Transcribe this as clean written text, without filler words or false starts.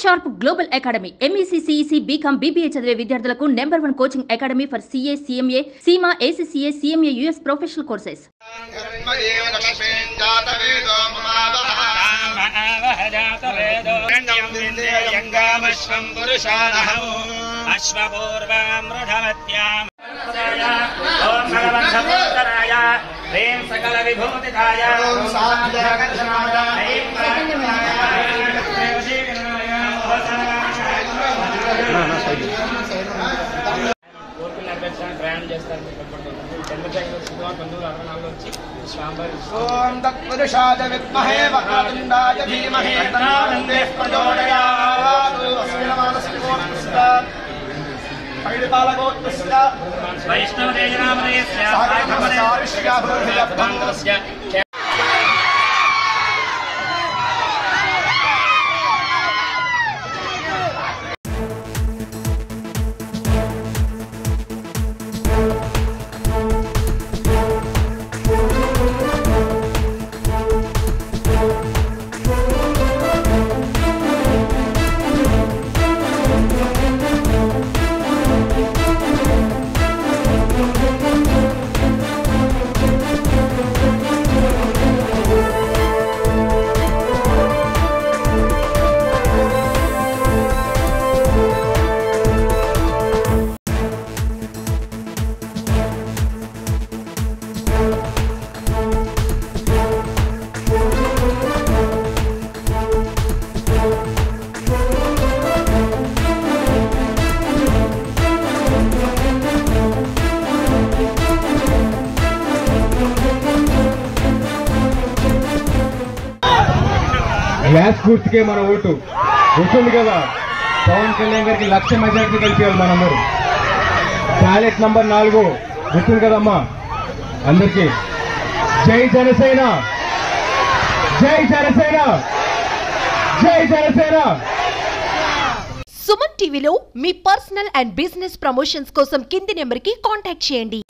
Sharp global academy MEC CEC BCom BBA చదివే విద్యార్థులకు #1 coaching academy for CA CMA CIMA ACCA CMA US professional courses. सकल विभूतिदाय ప్రయాణం చేస్తారు. చంద్రశేఖర్ శుక్రవారం 1964 వచ్చి ఓం తత్పురుషాయ విద్మహే వక్రతుండాయ ధీమహి తన్నో ప్రచోదయాత్. వైష్ణవదేజనామదేస్య గ్యాస్ గుర్తుకే మన ఓటు ఉంటుంది కదా. పవన్ కళ్యాణ్ గారికి 1,00,000 మెజార్టీ కలిపేయాలి మనందరూ. బ్యాలెట్ నంబర్ 4 గుర్తుంది కదమ్మా. అందరికీ జై జనసేన, జై జనసేన, జై జనసేన. సుమన్ టీవీలో మీ పర్సనల్ అండ్ బిజినెస్ ప్రమోషన్స్ కోసం కింది నెంబర్కి కాంటాక్ట్ చేయండి.